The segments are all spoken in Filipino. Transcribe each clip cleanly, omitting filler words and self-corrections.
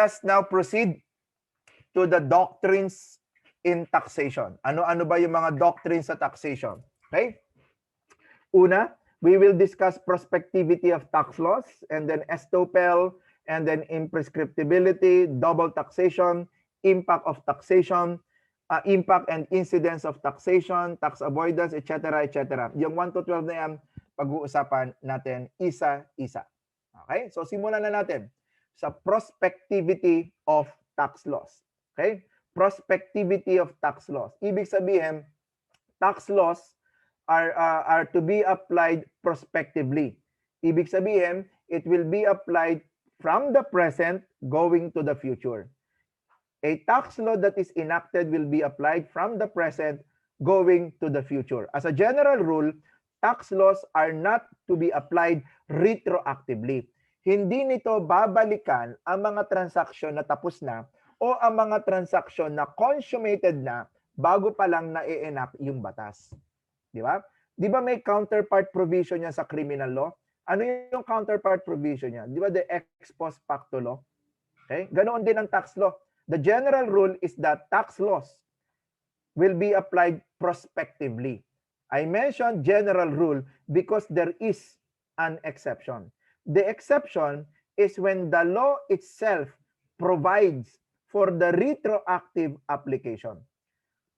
us now proceed to the doctrines in taxation. Ano-ano ba yung mga doctrines sa taxation? Okay? Una, we will discuss prospectivity of tax laws, and then Estoppel, and then imprescriptibility, double taxation, impact of taxation, impact and incidence of taxation, tax avoidance, etc., etc. Yung 1 to 12 na yan, pag-uusapan natin isa-isa. Okay? So simulan na natin sa prospectivity of tax laws. Okay? Prospectivity of tax laws. Ibig sabihin, tax laws are to be applied prospectively. Ibig sabihin, it will be applied from the present going to the future. A tax law that is enacted will be applied from the present going to the future. As a general rule, tax laws are not to be applied retroactively. Hindi nito babalikan ang mga transaksyon na tapos na o ang mga transaksyon na consummated na bago pa lang na-enact yung batas. Di ba? Di ba may counterpart provision niya sa criminal law? Ano yung counterpart provision niya? Di ba the ex post facto law? Okay? Ganoon din ang tax law. The general rule is that tax laws will be applied prospectively. I mentioned general rule because there is an exception. The exception is when the law itself provides for the retroactive application,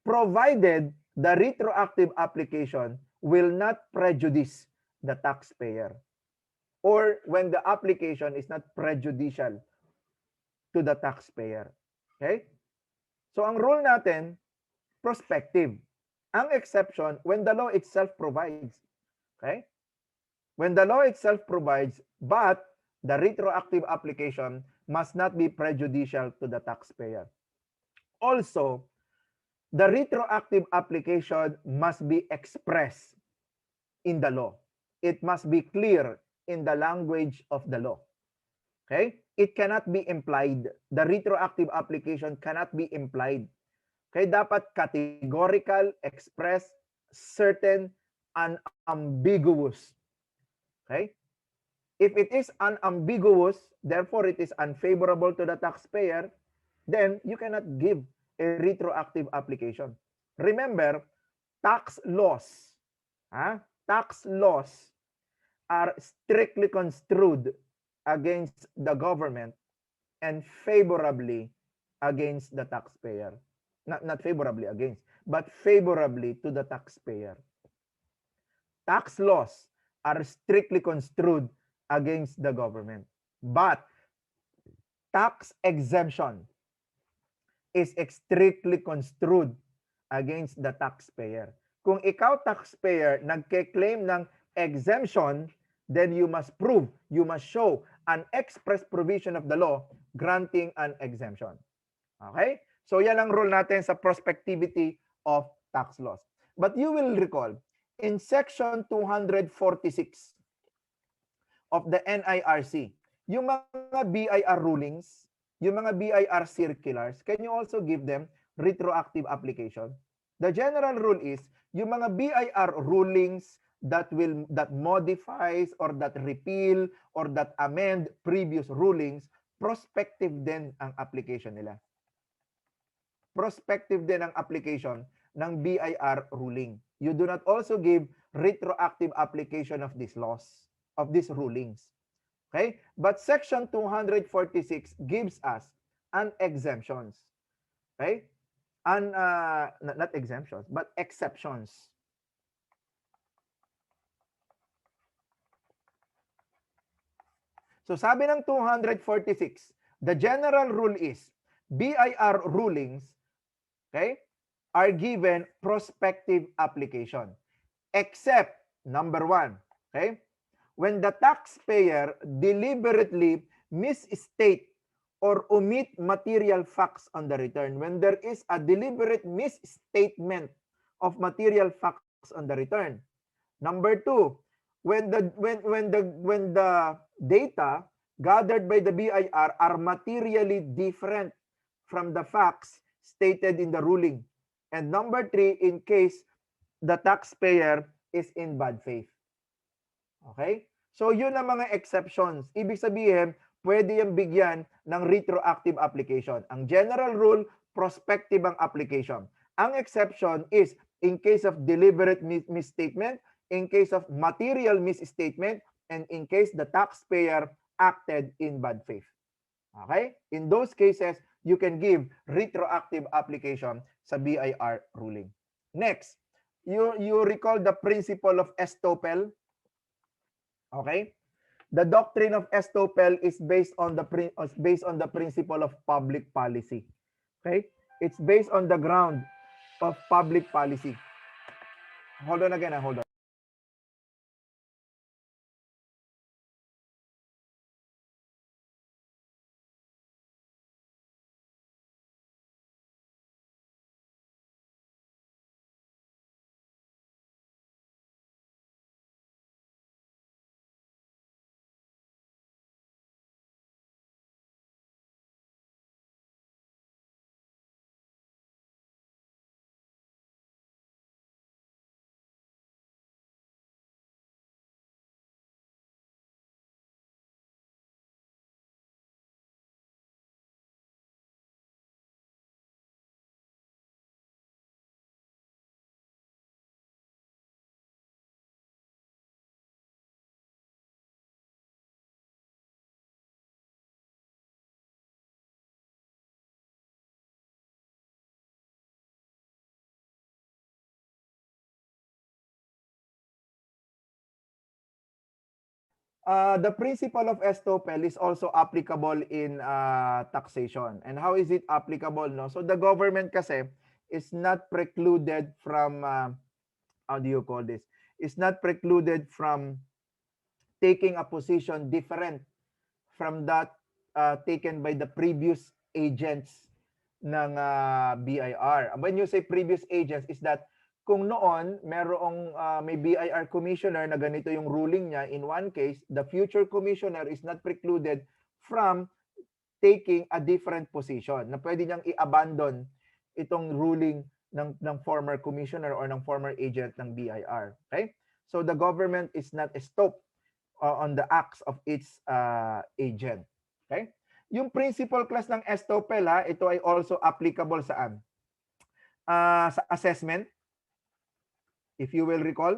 provided the retroactive application will not prejudice the taxpayer, or when the application is not prejudicial to the taxpayer. Okay? So ang rule natin, prospective. Ang exception, when the law itself provides. Okay? When the law itself provides, but the retroactive application must not be prejudicial to the taxpayer. Also, the retroactive application must be expressed in the law. It must be clear in the language of the law. Okay? It cannot be implied. The retroactive application cannot be implied. Okay? Dapat categorical, express, certain, unambiguous. Okay? If it is unambiguous, therefore it is unfavorable to the taxpayer, then you cannot give a retroactive application. Remember, tax laws are strictly construed against the government and favorably against the taxpayer. Not favorably against, but favorably to the taxpayer. Tax laws are strictly construed against the government, but tax exemption is strictly construed against the taxpayer. Kung ikaw taxpayer nagke-claim ng exemption, then you must prove, you must show an express provision of the law granting an exemption. Okay? So yan ang rule natin sa prospectivity of tax laws. But you will recall, in section 246 of the NIRC, yung mga BIR rulings, yung mga BIR circulars, can you also give them retroactive application? The general rule is, yung mga BIR rulings that modifies or that repeal or that amend previous rulings, prospective din ang application nila. Prospective din ang application ng BIR ruling. You do not also give retroactive application of these laws, of these rulings. Okay? But section 246 gives us an exemptions. Okay? Not exemptions, but exceptions. So sabi ng 246, the general rule is BIR rulings, okay, are given prospective application, except number 1, okay, when the taxpayer deliberately misstate or omit material facts on the return. When there is a deliberate misstatement of material facts on the return. Number 2, when the data gathered by the BIR are materially different from the facts stated in the ruling. And number 3, in case the taxpayer is in bad faith. Okay? So yun ang mga exceptions. Ibig sabihin, pwede yung bigyan ng retroactive application. Ang general rule, prospective ang application. Ang exception is in case of deliberate misstatement, in case of material misstatement, and in case the taxpayer acted in bad faith. Okay? In those cases, you can give retroactive application sa BIR ruling. Next, you recall the principle of Estoppel. Okay? The doctrine of Estoppel is based on the principle of public policy. Okay? It's based on the ground of public policy. Hold on again, hold on. The principle of estoppel is also applicable in taxation. And how is it applicable? No? So the government kasi is not precluded from, how do you call this? Is not precluded from taking a position different from that taken by the previous agents ng BIR. When you say previous agents, is that kung noon merong may BIR commissioner na ganito yung ruling niya in one case, the future commissioner is not precluded from taking a different position na pwede niyang i-abandon itong ruling ng former commissioner or ng former agent ng BIR. Okay? So the government is not stopped on the acts of its agent. Okay? Yung principal class ng estoppel, ito ay also applicable saan? Sa assessment, if you will recall,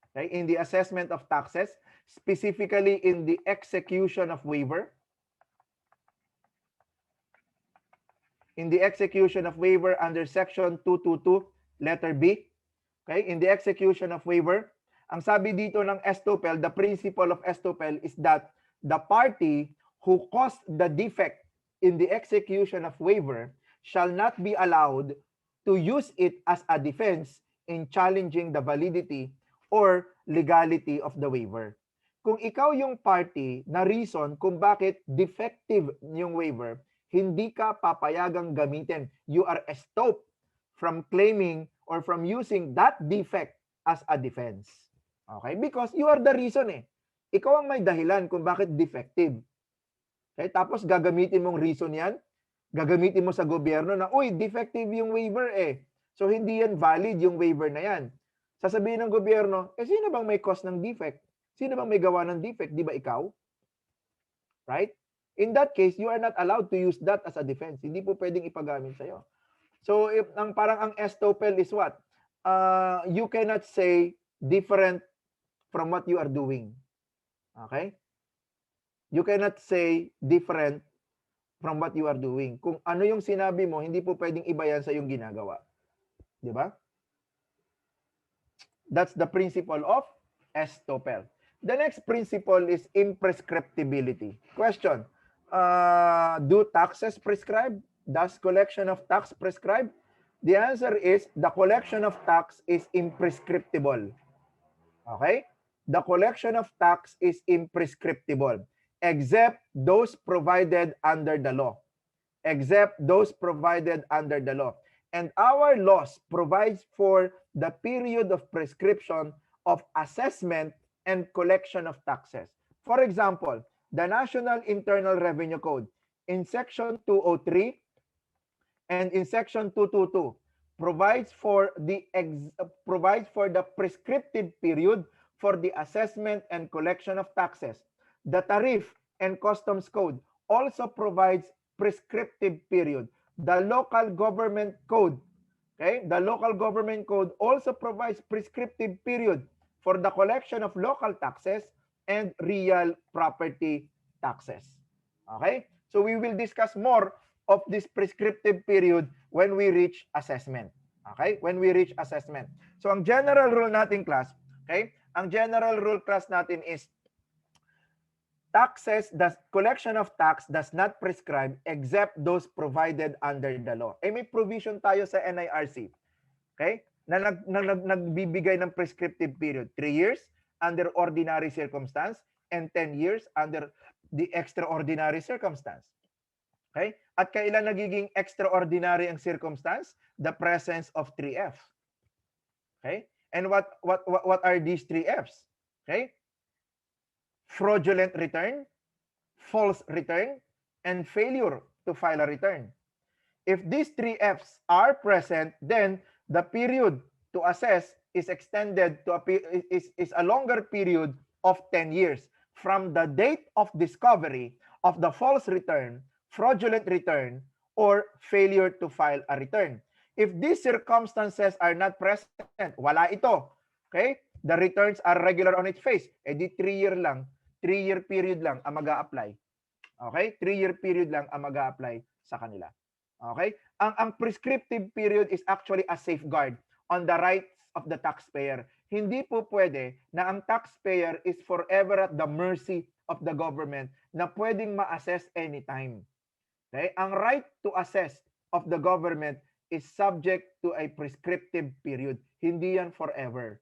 okay, in the assessment of taxes, specifically in the execution of waiver. In the execution of waiver under section 222, letter B. Okay, in the execution of waiver, ang sabi dito ng estoppel, the principle of estoppel is that the party who caused the defect in the execution of waiver shall not be allowed to use it as a defense in challenging the validity or legality of the waiver. Kung ikaw yung party na reason kung bakit defective yung waiver, hindi ka papayagang gamitin. You are stopped from claiming or from using that defect as a defense. Okay? Because you are the reason eh. Ikaw ang may dahilan kung bakit defective. Okay? Tapos gagamitin mong reason yan, gagamitin mo sa gobyerno na, uy, defective yung waiver eh. So hindi yan valid yung waiver na yan. Sasabihin ng gobyerno, sino bang may cause ng defect? Sino bang may gawa ng defect? Di ba ikaw? Right? In that case, you are not allowed to use that as a defense. Hindi po pwedeng ipagamit sa'yo. So, if parang ang estoppel is what? You cannot say different from what you are doing. Okay? You cannot say different from what you are doing. Kung ano yung sinabi mo, hindi po pwedeng iba yan sa yung ginagawa. Di ba? That's the principle of estoppel. The next principle is imprescriptibility. Question. Do taxes prescribe? Does collection of tax prescribe? The answer is the collection of tax is imprescriptible. Okay? The collection of tax is imprescriptible except those provided under the law. Except those provided under the law. And our laws provides for the period of prescription of assessment and collection of taxes. For example, the National Internal Revenue Code in Section 203 and in Section 222 provides for the prescriptive period for the assessment and collection of taxes. The tariff and Customs Code also provides prescriptive period. The local government code, okay, the local government code also provides prescriptive period for the collection of local taxes and real property taxes. Okay? So we will discuss more of this prescriptive period when we reach assessment. Okay? When we reach assessment. So ang general rule natin class, okay? Ang general rule class natin is the collection of tax does not prescribe except those provided under the law. Eh may provision tayo sa NIRC. Okay? Nagbibigay ng prescriptive period. 3 years under ordinary circumstance and 10 years under the extraordinary circumstance. Okay? At kailan nagiging extraordinary ang circumstance? The presence of 3F. Okay? And what are these 3Fs? Okay? Fraudulent return, false return, and failure to file a return. If these 3Fs are present, then the period to assess is extended to is a longer period of 10 years from the date of discovery of the false return, fraudulent return, or failure to file a return. If these circumstances are not present, wala ito. Okay? The returns are regular on its face. Eh di 3-year lang, 3-year period lang ang mag-a-apply. Okay? 3-year period lang ang mag-a-apply sa kanila. Okay? Ang prescriptive period is actually a safeguard on the rights of the taxpayer. Hindi po pwede na ang taxpayer is forever at the mercy of the government na pwedeng ma-assess anytime. Okay? Ang right to assess of the government is subject to a prescriptive period. Hindi yan forever.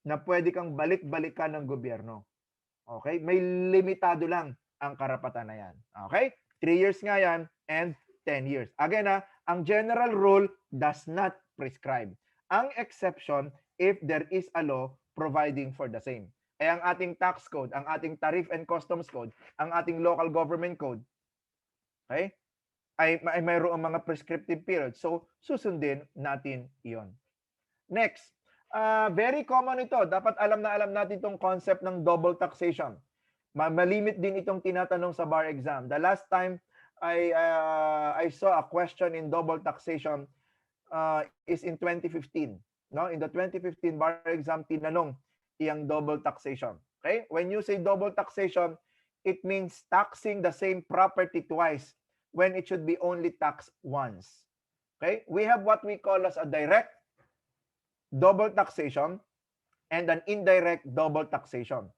Na pwede kang balik-balikan ng gobyerno. Okay? May limitado lang ang karapatan na yan. Okay? 3 years nga yan and 10 years. Again, ang general rule does not prescribe. Ang exception if there is a law providing for the same. Ay ang ating tax code, ang ating tariff and customs code, ang ating local government code, okay, ay mayroong mga prescriptive period. So, susundin natin iyon. Next, very common ito. Dapat alam natin itong concept ng double taxation. Malimit din itong tinatanong sa bar exam. The last time I saw a question in double taxation is in 2015. No, in the 2015 bar exam tinanong iyang double taxation. Okay? When you say double taxation, it means taxing the same property twice when it should be only taxed once. Okay? We have what we call as a direct double taxation and an indirect double taxation.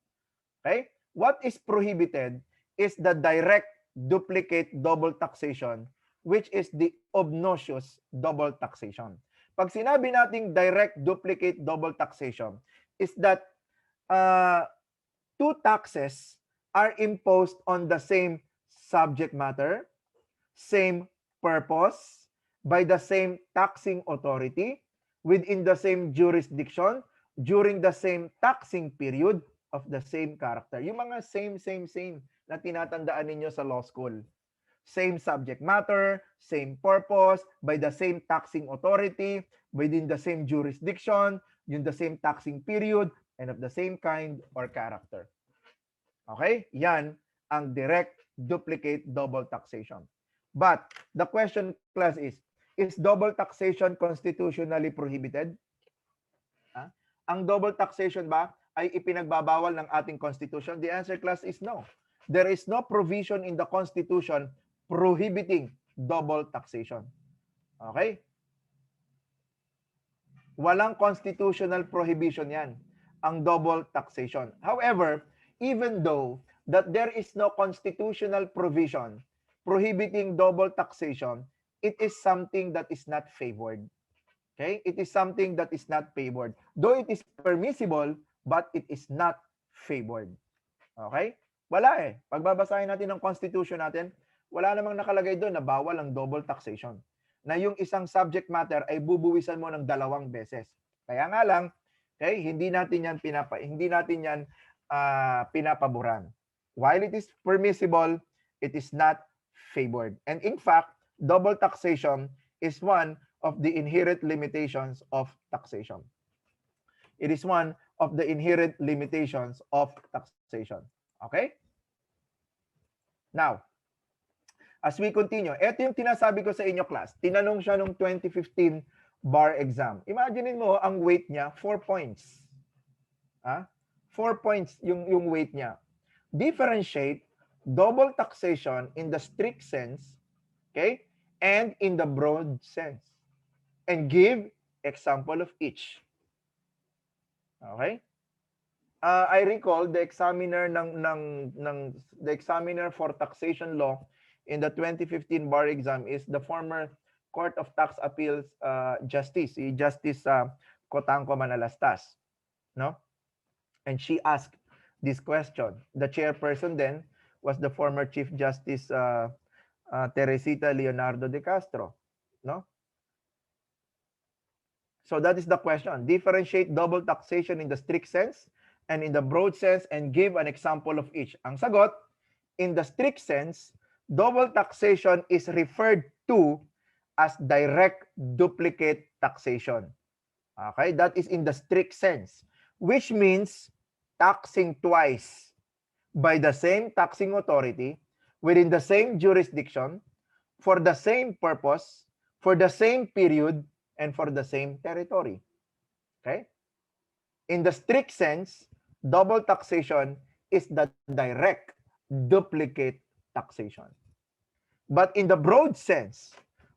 Okay? What is prohibited is the direct duplicate double taxation, which is the obnoxious double taxation. Pag sinabi nating direct duplicate double taxation, is that two taxes are imposed on the same subject matter, same purpose, by the same taxing authority, within the same jurisdiction, during the same taxing period, of the same character. Yung mga same na tinatandaan ninyo sa law school. Same subject matter, same purpose, by the same taxing authority, within the same jurisdiction, yung the same taxing period, and of the same kind or character. Okay? Yan ang direct duplicate double taxation. But the question, class, is double taxation constitutionally prohibited? Ang double taxation ba ay ipinagbabawal ng ating constitution? The answer, class, is no. There is no provision in the constitution prohibiting double taxation. Okay? Walang constitutional prohibition yan, ang double taxation. However, even though that there is no constitutional provision prohibiting double taxation, it is something that is not favored. Okay? It is something that is not favored. Though it is permissible, but it is not favored. Okay? Wala eh. Pagbabasahin natin ng constitution natin, wala namang nakalagay doon na bawal ang double taxation. Na yung isang subject matter ay bubuwisan mo ng 2 beses. Kaya nga lang, okay, hindi natin yan pinapaboran. While it is permissible, it is not favored. And in fact, double taxation is one of the inherent limitations of taxation. It is one of the inherent limitations of taxation. Okay? Now, as we continue, ito yung tinasabi ko sa inyo, class. Tinanong siya nung 2015 bar exam. Imagine mo, ang weight niya, 4 points. 4 points yung weight niya. Differentiate double taxation in the strict sense, okay, and in the broad sense. And give example of each. Okay? I recall the examiner the examiner for taxation law in the 2015 bar exam is the former Court of Tax Appeals Justice, Justice Cotangco Manalastas, no? And she asked this question. The chairperson then was the former Chief Justice Teresita Leonardo de Castro, no? So that is the question. Differentiate double taxation in the strict sense and in the broad sense and give an example of each. Ang sagot, in the strict sense, double taxation is referred to as direct duplicate taxation. Okay, that is in the strict sense, which means taxing twice by the same taxing authority within the same jurisdiction for the same purpose, for the same period, and for the same territory. Okay? In the strict sense, double taxation is the direct duplicate taxation. But in the broad sense,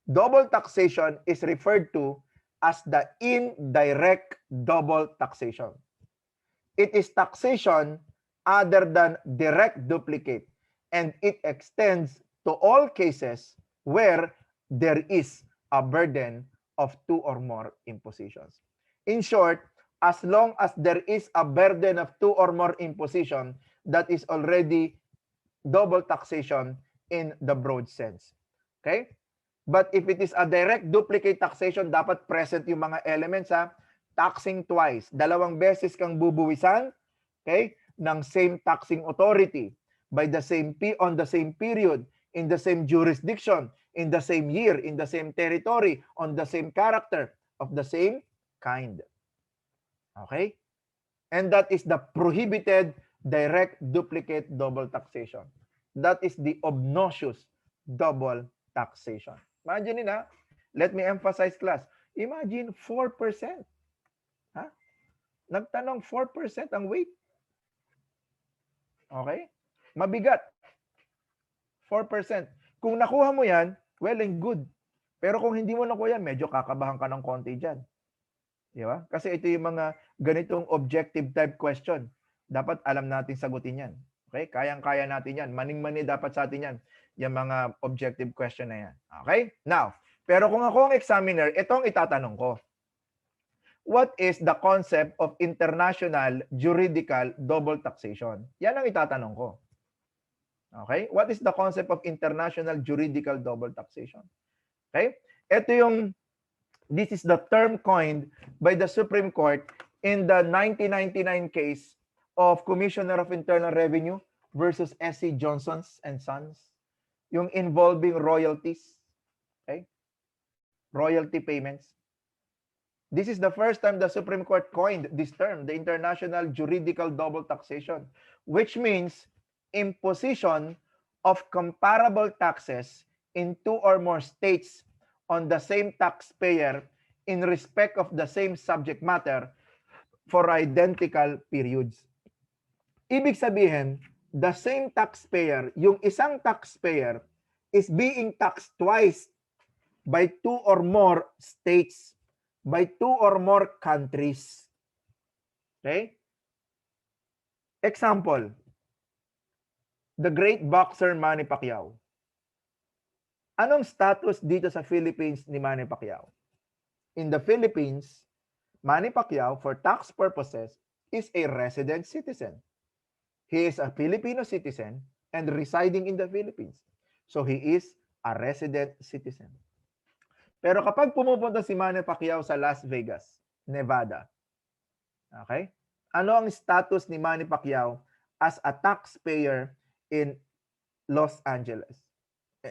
double taxation is referred to as the indirect double taxation. It is taxation other than direct duplicate, and it extends to all cases where there is a burden of 2 or more impositions. In short, as long as there is a burden of 2 or more imposition, that is already double taxation in the broad sense. Okay? But if it is a direct duplicate taxation, dapat present yung mga elements, taxing twice. 2 beses kang bubuwisan, okay, ng same taxing authority by the same on the same period, in the same jurisdiction, in the same year, in the same territory, on the same character, of the same kind. Okay? And that is the prohibited direct duplicate double taxation. That is the obnoxious double taxation. Imagine na, let me emphasize, class. Imagine 4%. Nagtanong 4% ang weight. Okay? Mabigat. 4%. Kung nakuha mo yan, well and good. Pero kung hindi mo nakuha yan, medyo kakabahan ka ng konti dyan. Di ba? Kasi ito yung mga ganitong objective type question. Dapat alam natin sagutin yan. Okay? Kayang-kaya natin yan. Maning-mani dapat sa atin yan. Yung mga objective question na yan. Okay? Now, pero kung ako ang examiner, itong itatanong ko. What is the concept of international juridical double taxation? Yan ang itatanong ko. Okay? What is the concept of international juridical double taxation? Okay? Ito yung, this is the term coined by the Supreme Court in the 1999 case of Commissioner of Internal Revenue versus S.C. Johnson's and Sons, yung involving royalties, okay? Royalty payments. This is the first time the Supreme Court coined this term, the international juridical double taxation, which means imposition of comparable taxes in 2 or more states on the same taxpayer in respect of the same subject matter for identical periods. Ibig sabihin, the same taxpayer, yung isang taxpayer is being taxed twice by 2 or more states, by 2 or more countries. Okay? Example, the great boxer Manny Pacquiao. Anong status dito sa Philippines ni Manny Pacquiao? In the Philippines, Manny Pacquiao, for tax purposes, is a resident citizen. He is a Filipino citizen and residing in the Philippines. So he is a resident citizen. Pero kapag pumupunta si Manny Pacquiao sa Las Vegas, Nevada, okay? Ano ang status ni Manny Pacquiao as a taxpayer in Los Angeles?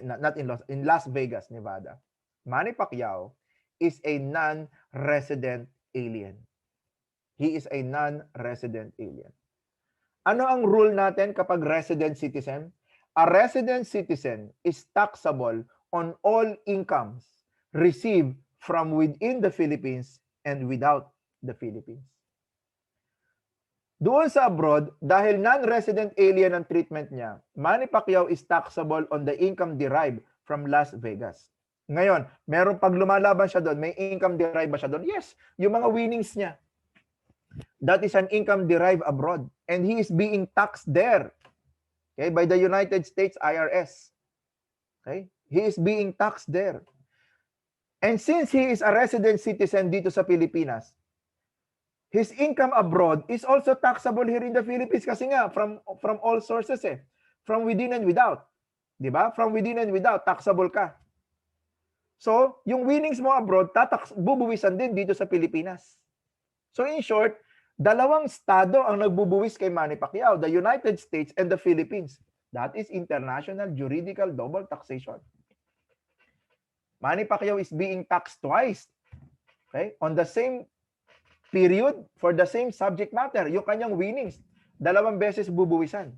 Not in Las Vegas, Nevada. Manny Pacquiao is a non-resident alien. He is a non-resident alien. Ano ang rule natin kapag resident citizen? a resident citizen is taxable on all incomes received from within the Philippines and without the Philippines. Doon sa abroad, dahil non-resident alien ang treatment niya, Manny Pacquiao is taxable on the income derived from Las Vegas. Ngayon, meron pag lumalaban siya doon, may income derived ba siya doon? Yes, yung mga winnings niya. That is an income derived abroad. And he is being taxed there. Okay, by the United States IRS. Okay? He is being taxed there. And since he is a resident citizen dito sa Pilipinas, his income abroad is also taxable here in the Philippines kasi nga from all sources eh. From within and without. 'Di ba? From within and without taxable ka. So, yung winnings mo abroad bubuwisan din dito sa Pilipinas. So in short, dalawang estado ang nagbubuwis kay Manny Pacquiao, the United States and the Philippines. That is international juridical double taxation. Manny Pacquiao is being taxed twice. Okay? On the same period for the same subject matter, yung kanyang winnings, dalawang beses bubuwisan.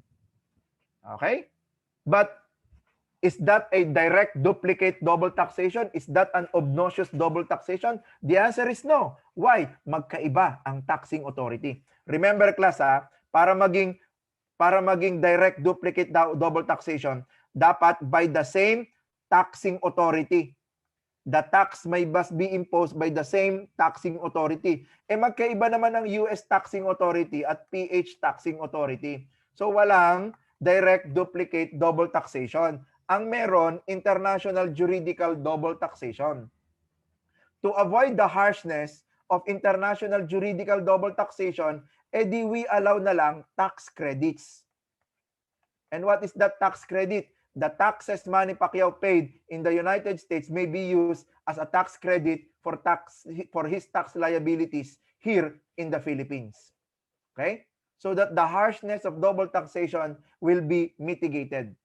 Okay? But is that a direct duplicate double taxation? Is that an obnoxious double taxation? The answer is no. Why? Magkaiba ang taxing authority. Remember class para maging direct duplicate double taxation, dapat by the same taxing authority. The tax must be imposed by the same taxing authority. Magkaiba naman ang US taxing authority at PH taxing authority. So walang direct duplicate double taxation. Ang meron, international juridical double taxation. To avoid the harshness of international juridical double taxation, edi we allow na lang tax credits. And what is that tax credit? The taxes Manny Pacquiao paid in the United States may be used as a tax credit for his tax liabilities here in the Philippines. Okay? So that the harshness of double taxation will be mitigated.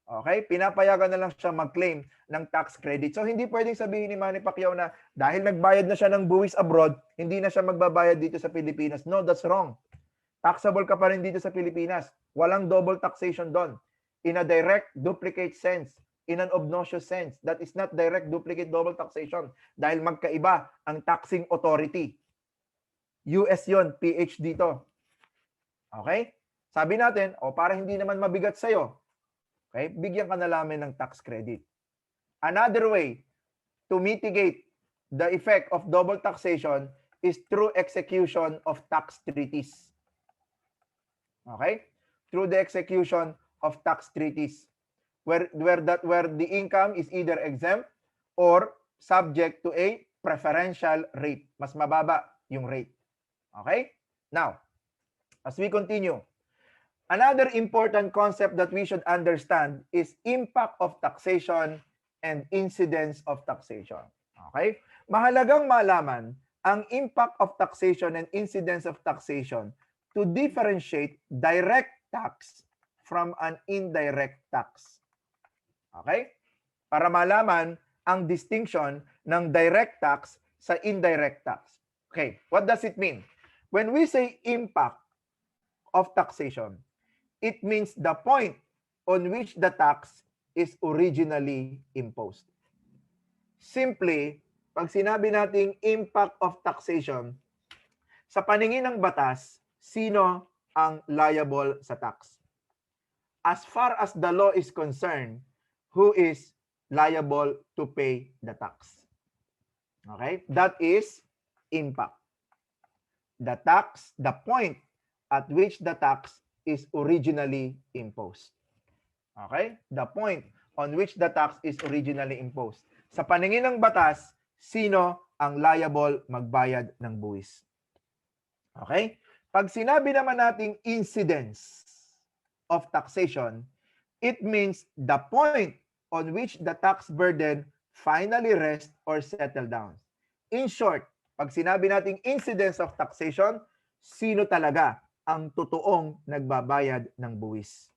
Okay? Pinapayagan na lang siya mag-claim ng tax credit. So hindi pwedeng sabihin ni Manny Pacquiao na dahil nagbayad na siya ng buwis abroad, hindi na siya magbabayad dito sa Pilipinas. No, that's wrong. Taxable ka pa rin dito sa Pilipinas. Walang double taxation doon. In a direct duplicate sense, in an obnoxious sense. That is not direct duplicate double taxation dahil magkaiba ang taxing authority. US yon, PH dito. Okay? Sabi natin, para hindi naman mabigat sa'yo, okay, bigyan ka na lamang ng tax credit. Another way to mitigate the effect of double taxation is through execution of tax treaties. Okay? Through the execution of tax treaties where the income is either exempt or subject to a preferential rate. Mas mababa yung rate. Okay? Now, as we continue, another important concept that we should understand is impact of taxation and incidence of taxation. Okay? Mahalagang malaman ang impact of taxation and incidence of taxation to differentiate direct tax from an indirect tax. Okay? Para malaman ang distinction ng direct tax sa indirect tax. Okay, what does it mean? When we say impact of taxation, it means the point on which the tax is originally imposed. Simply, pag sinabi nating impact of taxation, sa paningin ng batas, sino ang liable sa tax? As far as the law is concerned, who is liable to pay the tax? Okay? That is impact. The tax, the point at which the tax is originally imposed. Okay? The point on which the tax is originally imposed. Sa paningin ng batas, sino ang liable magbayad ng buwis? Okay? Pag sinabi naman nating incidence of taxation, it means the point on which the tax burden finally rests or settle down. In short, pag sinabi nating incidence of taxation, sino talaga ang totoong nagbabayad ng buwis?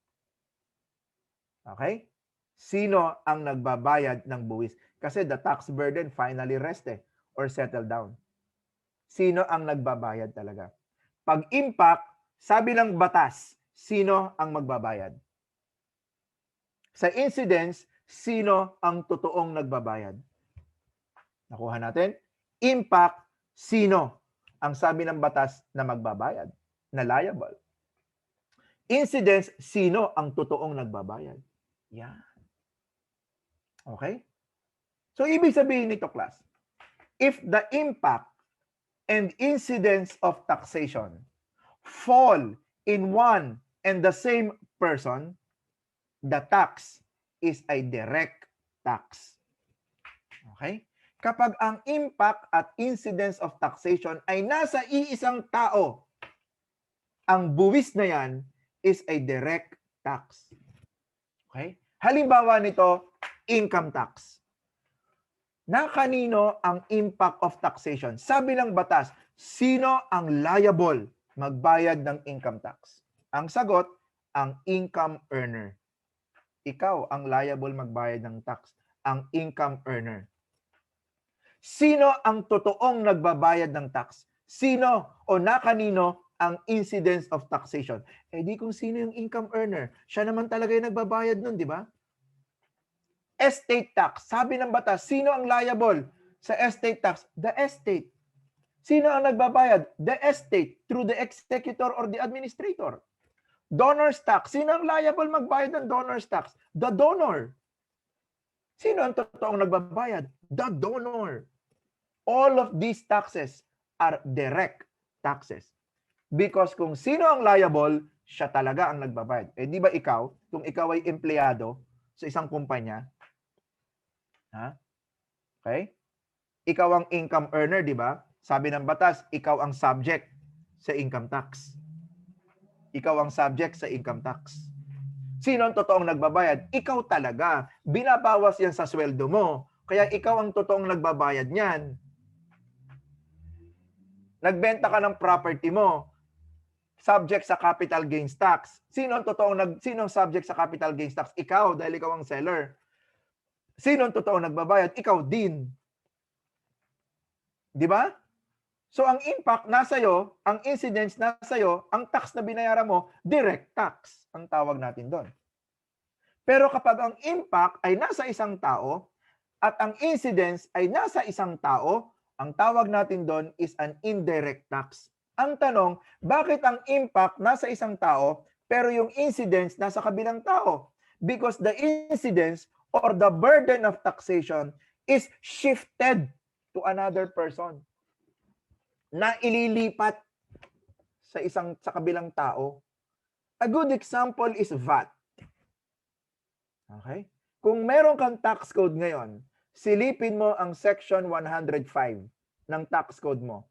Okay? Sino ang nagbabayad ng buwis? Kasi the tax burden finally rests or settle down. Sino ang nagbabayad talaga? Pag impact, sabi ng batas, sino ang magbabayad? Sa incidence, sino ang totoong nagbabayad? Nakuha natin? Impact, sino ang sabi ng batas na magbabayad, na liable? Incidence, sino ang totoong nagbabayad? Yan. Okay? So, ibig sabihin nito, class, if the impact and incidence of taxation fall in one and the same person, the tax is a direct tax. Okay? Kapag ang impact at incidence of taxation ay nasa iisang tao, ang buwis na yan is a direct tax. Okay? Halimbawa nito, income tax. Na kanino ang impact of taxation? Sabi ng batas, sino ang liable magbayad ng income tax? Ang sagot, ang income earner. Ikaw ang liable magbayad ng tax, ang income earner. Sino ang totoong nagbabayad ng tax? Sino o na kanino ang incidence of taxation? Eh di kung sino yung income earner, siya naman talaga yung nagbabayad nun, di ba? Estate tax. Sabi ng batas, sino ang liable sa estate tax? The estate. Sino ang nagbabayad? The estate through the executor or the administrator. Donor's tax. Sino ang liable magbayad ng donor's tax? The donor. Sino ang totoong nagbabayad? The donor. All of these taxes are direct taxes. Because kung sino ang liable, siya talaga ang nagbabayad. Eh di ba ikaw, kung ikaw ay empleyado sa isang kumpanya, ha? Okay? Ikaw ang income earner, di ba? Sabi ng batas, ikaw ang subject sa income tax. Ikaw ang subject sa income tax. Sino ang totoong nagbabayad? Ikaw talaga. Binabawas yan sa sweldo mo. Kaya ikaw ang totoong nagbabayad niyan. Nagbenta ka ng property mo, subject sa capital gains tax. Sino ang subject sa capital gains tax? Ikaw, dahil ikaw ang seller. Sino ang totoong nagbabayad? Ikaw din. Di ba? So ang impact nasa iyo, ang incidence nasa iyo, ang tax na binayaran mo, direct tax ang tawag natin doon. Pero kapag ang impact ay nasa isang tao at ang incidence ay nasa isang tao, ang tawag natin doon is an indirect tax. Ang tanong, bakit ang impact nasa isang tao pero yung incidence nasa kabilang tao? Because the incidence or the burden of taxation is shifted to another person. Na ililipat sa kabilang tao. A good example is VAT. Okay? Kung meron kang tax code ngayon, silipin mo ang section 105 ng tax code mo.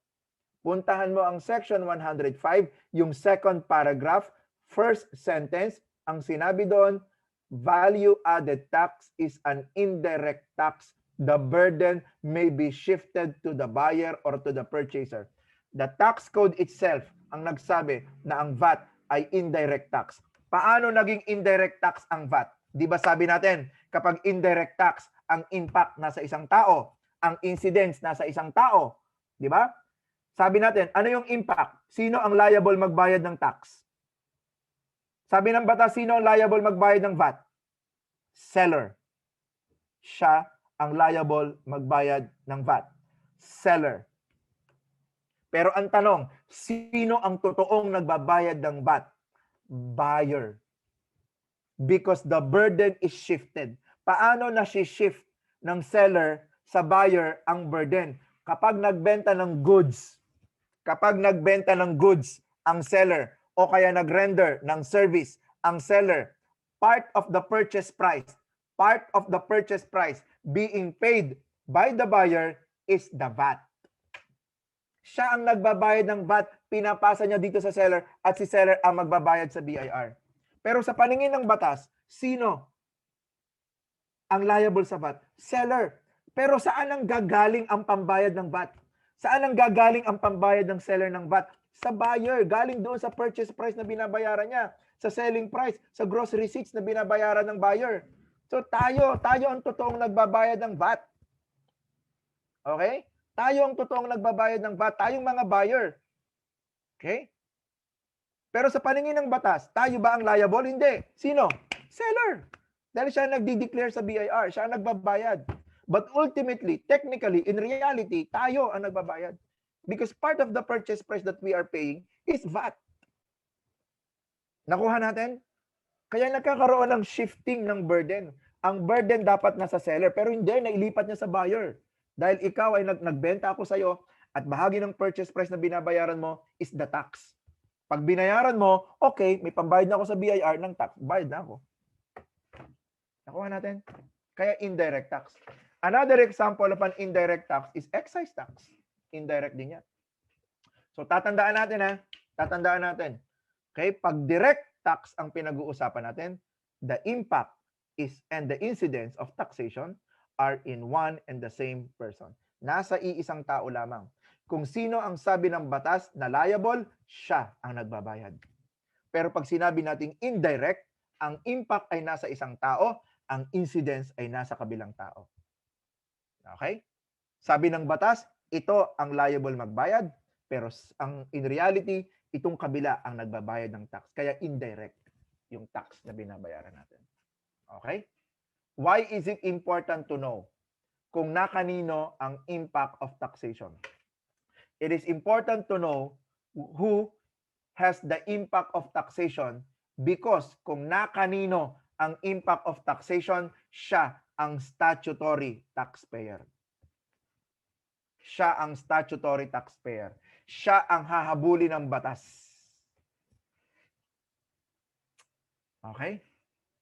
Puntahan mo ang section 105, yung second paragraph, first sentence, ang sinabi doon, value-added tax is an indirect tax. The burden may be shifted to the buyer or to the purchaser. The tax code itself ang nagsabi na ang VAT ay indirect tax. Paano naging indirect tax ang VAT? Di ba sabi natin, kapag indirect tax, ang impact nasa isang tao, ang incidence nasa isang tao. Di ba? Sabi natin, ano yung impact? Sino ang liable magbayad ng tax? Sabi ng batas, sino ang liable magbayad ng VAT? Seller. Siya ang liable magbayad ng VAT. Seller. Pero ang tanong, sino ang totoong nagbabayad ng VAT? Buyer. Because the burden is shifted. Paano na-shift ng seller sa buyer ang burden? Kapag nagbenta ng goods, ang seller o kaya nag-render ng service ang seller, part of the purchase price being paid by the buyer is the VAT. Siya ang nagbabayad ng VAT, pinapasa niya dito sa seller at si seller ang magbabayad sa BIR. Pero sa paningin ng batas, sino ang liable sa VAT? Seller. Pero saan ang gagaling ang pambayad ng VAT? Saan ang gagaling ang pambayad ng seller ng VAT? Sa buyer. Galing doon sa purchase price na binabayaran niya, sa selling price, sa gross receipts na binabayaran ng buyer. So tayo ang totoong nagbabayad ng VAT. Okay? Tayo ang totoong nagbabayad ng VAT. Tayong mga buyer. Okay? Pero sa paningin ng batas, tayo ba ang liable? Hindi. Sino? Seller. Dahil siya nagdi-declare sa BIR, siya ang nagbabayad. But ultimately, technically, in reality, tayo ang nagbabayad. Because part of the purchase price that we are paying is VAT. Nakuha natin? Kaya nagkakaroon ng shifting ng burden. Ang burden dapat nasa seller, pero hindi, nailipat niya sa buyer. Dahil ikaw ay nagbenta ako sa'yo at bahagi ng purchase price na binabayaran mo is the tax. Pag binayaran mo, okay, may pambayad na ako sa BIR ng tax. Bayad na ako. Nakuha natin? Kaya indirect tax. Another example of an indirect tax is excise tax. Indirect din yan. So tatandaan natin ha. Tatandaan natin. Okay? Pag direct tax ang pinag-uusapan natin, the impact is and the incidence of taxation are in one and the same person. Nasa iisang tao lamang. Kung sino ang sabi ng batas na liable, siya ang nagbabayad. Pero pag sinabi nating indirect, ang impact ay nasa isang tao, ang incidence ay nasa kabilang tao. Okay? Sabi ng batas, ito ang liable magbayad, pero in reality, itong kabila ang nagbabayad ng tax. Kaya indirect yung tax na binabayaran natin. Okay? Why is it important to know kung nakanino ang impact of taxation? It is important to know who has the impact of taxation because kung nakanino ang impact of taxation, siya ang statutory taxpayer. Siya ang statutory taxpayer. Siya ang hahabulin ng batas. Okay?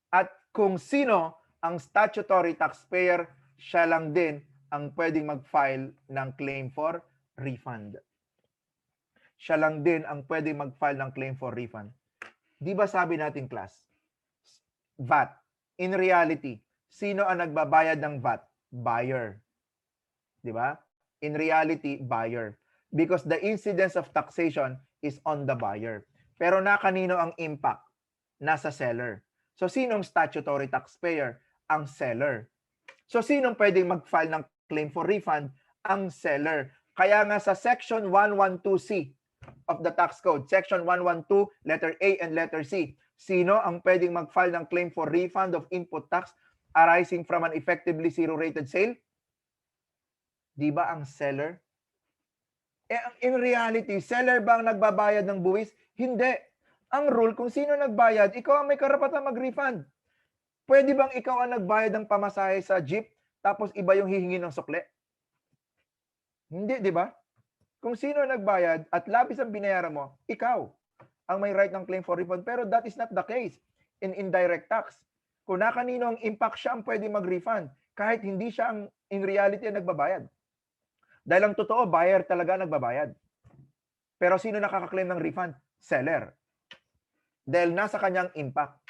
At kung sino ang statutory taxpayer, siya lang din ang pwedeng mag-file ng claim for refund. Siya lang din ang pwedeng mag-file ng claim for refund. Di ba sabi natin, class? VAT. In reality, sino ang nagbabayad ng VAT? Buyer. Di ba? In reality, buyer. Because the incidence of taxation is on the buyer. Pero na kanino ang impact? Nasa seller. So, sinong statutory taxpayer? Ang seller. So, sinong pwedeng mag-file ng claim for refund? Ang seller. Kaya nga sa Section 112C of the Tax Code, Section 112, letter A and letter C, sino ang pwedeng mag-file ng claim for refund of input tax arising from an effectively zero-rated sale? Di ba ang seller? In reality, seller ba ang nagbabayad ng buwis? Hindi. Ang rule, kung sino nagbayad, ikaw ang may karapatan mag-refund. Pwede bang ikaw ang nagbayad ng pamasahe sa jeep, tapos iba yung hihingi ng sukle? Hindi, di ba? Kung sino nagbayad at labis ang binayaran mo, ikaw ang may right ng claim for refund. Pero that is not the case in indirect tax. Kung na kanino ang impact, siya ang pwede mag-refund kahit hindi siya ang in reality ang nagbabayad. Dahil ang totoo, buyer talaga nagbabayad. Pero sino nakaka-claim ng refund? Seller. Dahil nasa kanyang impact.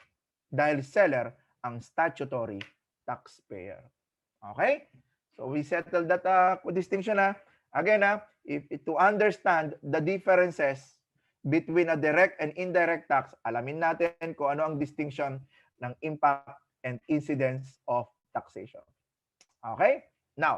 Dahil seller ang statutory taxpayer. Okay? So we settled that distinction na. Again, to understand the differences between a direct and indirect tax, alamin natin kung ano ang distinction ng impact and incidence of taxation. Okay? Now,